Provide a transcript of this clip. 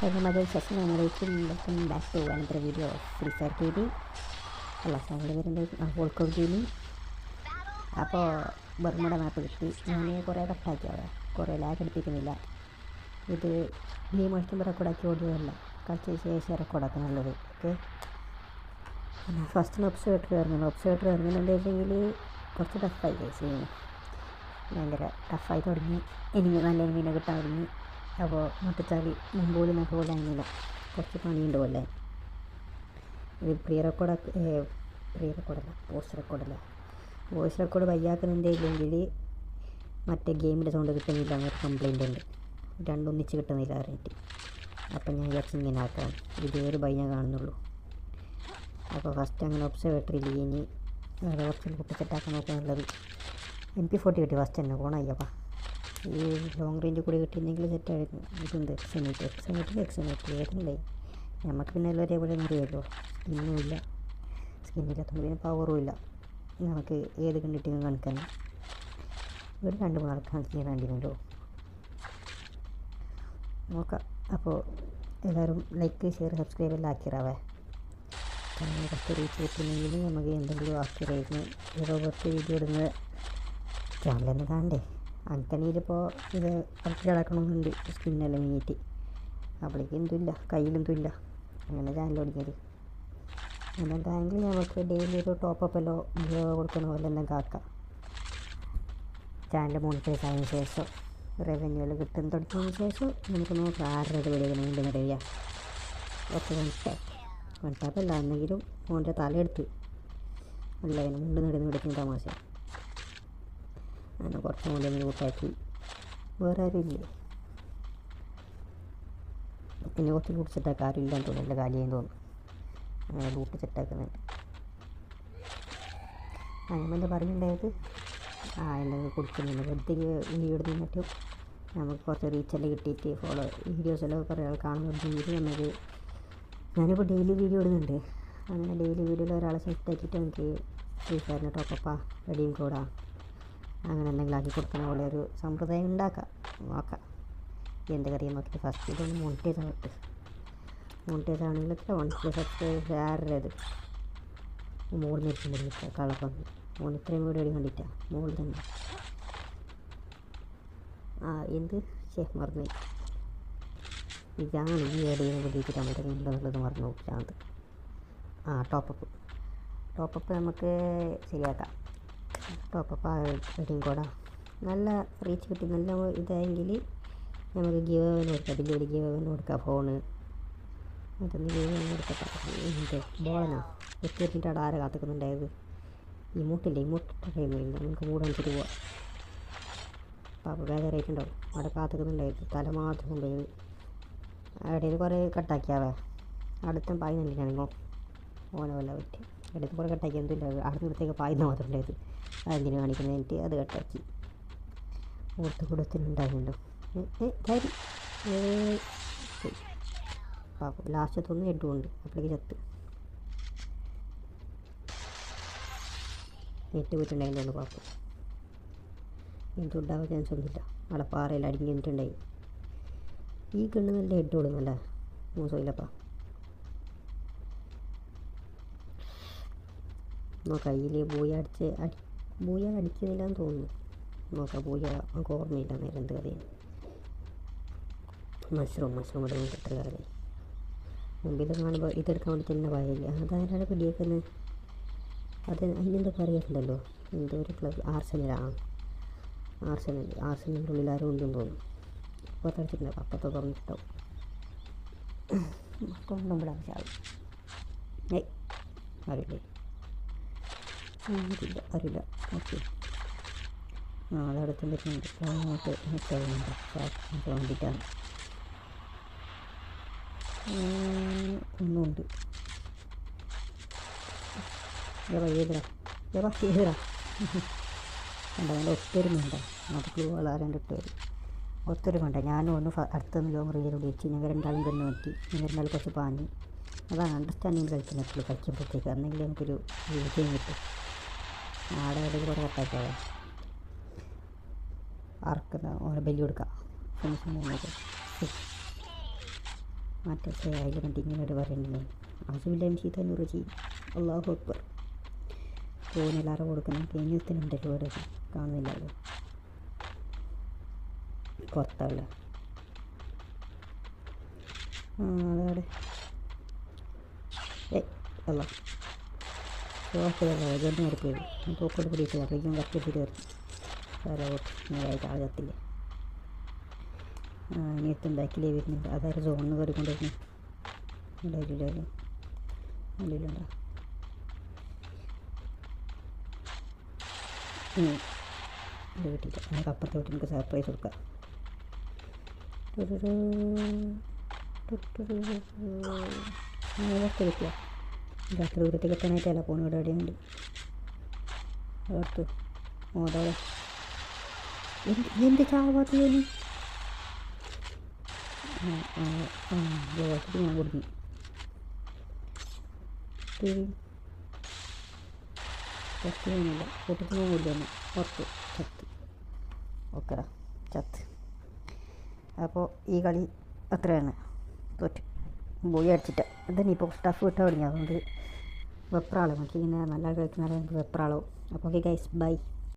Hello my guys, assalamualaikum, welcome back to another video of Free Fire TV. അല്ല sound വരുന്നത് വോൾക്കോ gaming. അപ്പോൾ Bermuda മാപ്പ് കിട്ടി. ഞാൻ കുറേ കട്ടാക്കിയാണ്, കുറേ ലാഗ് എടുപ്പിക്കുന്നില്ല. ഇത് ഗെയിം കളിക്കുമ്പോൾ റെക്കോർഡാക്കി ഓടിയതല്ല, കളിച്ച ശേഷം റെക്കോർഡാക്കാൻ നല്ലത്. ഓക്കെ, ഫസ്റ്റ് ഒബ്സർവേറ്റർ ഇറങ്ങുന്നുണ്ട് വെച്ചെങ്കിൽ കുറച്ച് ടഫായി ഗെയിം, ഭയങ്കര ടഫായി തുടങ്ങി. എനിക്ക് നല്ല എനിമീനെ കിട്ടാൻ തുടങ്ങി. അപ്പോൾ മുട്ടിച്ചാൽ മുമ്പോലും നമുക്ക് പോലെ ആയിരുന്നില്ല, കുറച്ച് പണിയുണ്ട് പോലെ. ഇത് പ്രീ റെക്കോർഡല്ല വോയിസ് റെക്കോർഡ് വയ്യാക്കുന്നുണ്ട് ഇല്ലെങ്കിൽ മറ്റേ ഗെയിമിൻ്റെ സൗണ്ട് കിട്ടുന്നില്ല എന്നൊരു കംപ്ലയിൻ്റ് ഉണ്ട്, രണ്ടൊന്നിച്ച് കിട്ടുന്നില്ല പറഞ്ഞിട്ട്. അപ്പം ഞാൻ വിചാരിച്ചു ഇങ്ങനെ ആക്കാം, ഇതേ ഒരു ഭയം കാണുന്നുള്ളൂ. അപ്പോൾ ഫസ്റ്റ് അങ്ങനെ ഒബ്സർവേറ്ററി ഇനി വേറെ കുറച്ച് പൊട്ടിച്ചെട്ടാക്കാൻ നോക്കാൻ നല്ലത്. MP40 കിട്ടി ഫസ്റ്റ് തന്നെ, കോണായിപ്പ. ഈ ലോങ് റേഞ്ച് കൂടി കിട്ടിയിരുന്നെങ്കിൽ സെറ്റായിരുന്നു. ഇതെന്ത് എക്സനേറ്റ് ഏതുണ്ടായി നമുക്ക് പിന്നെ എല്ലാം ഒരേപോലെ അറിയാമല്ലോ. സ്കിന്നില്ലാത്തതുകൊണ്ട് പിന്നെ പവറും ഇല്ല, നമുക്ക് ഏത് കണ്ടിട്ടും കാണിക്കാൻ. ഒരു 2-3 ആൾക്കാണ് ചെയ്യാൻ വേണ്ടിയിരുന്നല്ലോ, നോക്കാം. അപ്പോൾ എല്ലാവരും ലൈക്ക്, ഷെയർ, സബ്സ്ക്രൈബ് എല്ലാം ആക്കിറാവേ. ചാനൽ കുറച്ച് റീച്ച് കിട്ടുന്നെങ്കിൽ നമുക്ക് എന്തെങ്കിലും ആക്കിറായിരുന്നു. ഏതോ കുറച്ച് വീഡിയോ ഇടുന്നത് ചാനലൊന്നും കാണണ്ടേ. അങ്കനിയിലിപ്പോൾ ഇത് കളിച്ച് കിടക്കണമെന്നുണ്ട്, സ്കിന്നെല്ലാം മീറ്റ്. അപ്പോഴേക്കും എന്തുമില്ല, കയ്യിലെന്തുമില്ല, അങ്ങനെ ചാനൽ ഓടിക്കുന്നത്. എന്തായെങ്കിൽ നമുക്ക് ഡെയിലി ഒരു ടോപ്പല്ലോ കൊടുക്കണ പോലെ എന്തെങ്കിലും ആക്കാം. ചാനൽ മോണിറ്റൈസ് ആയതിനു ശേഷം റവന്യൂ എല്ലാം കിട്ടുന്ന തുടങ്ങിയതിന് ശേഷം നമുക്ക് നോക്കാം ആരുടെ വീഡിയോ മുണ്ട് നിറയുക. ഓക്കെ, വൺ ടാപ്പല്ല എന്നെങ്കിലും മോൻ്റെ തലയെടുത്ത് അല്ല മുണ്ട് നടക്കുന്ന തമാശ. അങ്ങനെ കുറച്ച് മുകളിൽ കൂട്ടാക്കി. വേറെ ആരും ഇല്ലേ, പിന്നെ കുറച്ച് ലൂട്ട് സെറ്റാക്കാൻ ആരും ഇല്ലാന്ന് തോന്നുന്നു, നല്ല കാലിയാന്ന് തോന്നുന്നു. അങ്ങനെ ലൂട്ട് സെറ്റാക്കുന്നുണ്ട്. അങ്ങനെ പറഞ്ഞിട്ടുണ്ടായത് എന്തെങ്കിലും കൊടുക്കുന്നുണ്ട്. വെറുതെ വീഡിയോ മറ്റും നമുക്ക് കുറച്ച് റീച്ചെല്ലാം കിട്ടിയിട്ട് വീഡിയോസെല്ലാം കുറേ ആൾ കാണുന്നുണ്ടെങ്കിൽ നമുക്ക്, ഞാനിപ്പോൾ ഡെയിലി വീഡിയോ ഇടുന്നുണ്ട്. അങ്ങനെ ഡെയിലി വീഡിയോയിൽ ഒരാളെ സെറ്റാക്കിയിട്ട് നമുക്ക് ഫ്രീ ഫയറിന് ടോപ്പപ്പാ റെഡീം കോഡാ അങ്ങനെ എന്തെങ്കിലും ആക്കി കൊടുക്കുന്ന പോലെ ഒരു സമ്പ്രദായം ഉണ്ടാക്കാം. നോക്കാം എന്ത് കറിയാൻ നോക്കിയിട്ട് ഫസ്റ്റ് ഇതൊന്ന് മോണിറ്റൈസ് ആണെങ്കിൽ 1+ സബ്സ്ക്രൈബ് ആരുടേത് മോളിൽ നിൽക്കുന്നില്ല കളപ്പം. മോൻ ഇത്രയും വീഡിയോ കണ്ടിട്ടാ മോളിൽ തന്നെ. എന്ത് മറന്നു, ഇതാണ് ഈ ഏടിയെ വിളിച്ചിട്ട് നമ്മുടെ ഉണ്ടെന്നുള്ളത് മറന്നു പോകുന്നത്. ടോപ്പപ്പ് നമുക്ക് ശരിയാക്കാം. ടോപ്പപ്പ് റെഡീം കോഡാ നല്ല റീച്ച് കിട്ടി, നല്ല ഇതായെങ്കിൽ നമുക്ക് ഗിവ് അവന് കൊടുക്കാം. വലിയ ഗിവ് അവന് കൊടുക്കാം. ഫോണ് അതൊന്ന് ഗിവ് അവന് കൊടുക്കട്ടെ. ബോളനാ എത്തിയിട്ട് അവിടെ ആരെ കാത്തിക്കുന്നുണ്ടായത്? ഇമോട്ടിട്ടില്ല, നമുക്ക് മൂട് കാണിച്ചിട്ട് പോവാം. അപ്പോൾ ബേജാറായിട്ടുണ്ടാവും, അവിടെ കാത്തിക്കുന്നുണ്ടായിരുന്നു. തല മാത്രം കൊണ്ടുപോയത് ഇടയിൽ കുറേ കട്ടാക്കിയാവേ. അടുത്ത പായുന്നുണ്ടാണെങ്കിലോ ഓനെ വല്ല പറ്റി ഇടയിൽ കുറേ കട്ടാക്കി. എന്തില്ല അടുത്ത നിർത്തേക്ക് പായുന്ന മാത്രം ഉണ്ടായത്, അതെന്തിനു കാണിക്കുന്നത് എനിക്ക് അത് കട്ടാക്കി കൊടുത്തിട്ടുണ്ടായിരുന്നല്ലോ. പാപ്പം ലാസ്റ്റത്തൊന്നും ഹെഡുണ്ട്, അപ്പോഴേക്ക് ചത്ത് നെറ്റ് പോയിട്ടുണ്ടായിരുന്നു. പാപ്പം എന്തുണ്ടാവാൻ ചാൻസ് ഒന്നുമില്ല, അവിടെ പാറയിൽ അടിഞ്ഞ് നിന്നിട്ടുണ്ടായി. ഈ കണ്ണ് നല്ല ഹെഡോളൂ, നല്ല മോശമില്ലപ്പാ. നോക്കാം കയ്യിൽ ബൂയ അടിക്കുന്നില്ലാന്ന് തോന്നുന്നു. നോക്കാം, ബൂയ നമുക്ക് ഓർമ്മയില്ല നേരം എന്ത് കറിയാണ്. മഷ്റൂം ഇടുന്നത് എത്ര കറി മുമ്പിൽ കാണുമ്പോൾ ഇതെടുക്കാൻ വേണ്ടി തന്നെ പായില്ല. അതാരാണ് പിടിയേക്കുന്നത്? അതിനെന്തോ പറയുന്നുണ്ടല്ലോ, എന്തോ ഒരു ക്ലബ് ആർസനലിൻ്റെ ഉള്ളിൽ ആരും ഉണ്ടെന്ന് തോന്നുന്നു. ഇപ്പോൾ തടിച്ചിട്ടുണ്ടാവും, അപ്പത്തെ പറഞ്ഞിട്ടുണ്ടാവും. കൊണ്ടുമ്പോൾ ആവശ്യമാവും. അറിയില്ല. ഓക്കെ, അതടുത്ത് വരുന്നുണ്ട്. അങ്ങോട്ട് വേണ്ടിയിട്ടാണ്. ഒന്നുമുണ്ട് ഏതാ കണ്ട നല്ല ഒത്തൊരുമുണ്ട്. നമുക്ക് വളരെ ഇട്ടുവരും ഒത്തൊരുമുണ്ട്. ഞാനും ഒന്ന് അടുത്തൊന്ന് ലോങ് റേഞ്ചിൽ വിളിച്ച് ഞങ്ങൾ രണ്ടാളും തന്നെ നോക്കി. ഞങ്ങൾ രണ്ടാൾ കുറച്ച് പാഞ്ഞു. അതാണ് അണ്ടർസ്റ്റാൻഡിങ് കളിക്കുന്നുള്ളൂ. കളിക്കുമ്പോഴത്തേക്ക് അന്നെങ്കിൽ നമുക്കൊരു വിജയം കിട്ടും. ആടെ ഇടയിൽ കുറേ കട്ടാക്കിയാൽ ആർക്കുന്ന ഓരോ ബലി കൊടുക്കാം. ഫിനിഷിങ് മറ്റേ അതിൽ കണ്ടിങ്ങനെ പറയുന്നത് അസുബില്ലായ്മ ശീതന്നൂറ് ചെയ്യും. അള്ളാഹു അക്ബർ. ഫോനെല്ലാവരും കൊടുക്കണം. കഴിഞ്ഞത്തിനുണ്ടല്ലോ ഇവിടെ കാണുന്നില്ലല്ലോ. പുറത്താവില്ല. അതവിടെ അല്ല ഷോക്കിലല്ല ജോലി നടക്കുകയുള്ളൂ. പോക്കോട്ട് പിടിയിട്ട് അപ്പോഴേക്കും കത്തിട്ട് കയറി സാരോട്ട് നേരായിട്ട് ആൾ കത്തില്ലേ. ഇനിയത്തും ബാക്കിലേ വരുന്നുണ്ട്. അതായത് സോണിന് കയറിക്കൊണ്ടിരുന്നു. ഉണ്ടായിട്ടില്ലല്ലോ. ഉള്ളിലുണ്ടോ? ഇത് കിട്ടിയില്ല. നമുക്ക് അപ്പുറത്തെ വീട്ടിൽ നമുക്ക് സർപ്രൈസ് കൊടുക്കാം. കുറച്ച് കിട്ടിയ രാത്രി ദൂരത്തേക്ക് എത്താനായിട്ടല്ല ഫോൺ ഇവിടെ എവിടെയുണ്ട്. അതോർത്ത് മോതോടെ എന്ത് ചാവാത്ത ജോലി. ഞാൻ കുടുങ്ങി. പുറത്ത് പോകുന്നില്ല. കൂട്ടത്തിൽ പോകാൻ കൂടിയാണ്. പുറത്ത് ചത്ത്. ഓക്കെടാ ചത്ത്. അപ്പോൾ ഈ കളി അത്രയാണ്. തോറ്റ് പോയി അടിച്ചിട്ട് അതന്നെ ഇപ്പോൾ സ്റ്റഫ് കിട്ടാൻ തുടങ്ങി. അതുകൊണ്ട് വെപ്രാളം. നമുക്ക് ഇങ്ങനെ നല്ല കളിക്കുന്ന വെപ്രാളവും. അപ്പോൾ ഓക്കെ ഗൈസ് ബൈ.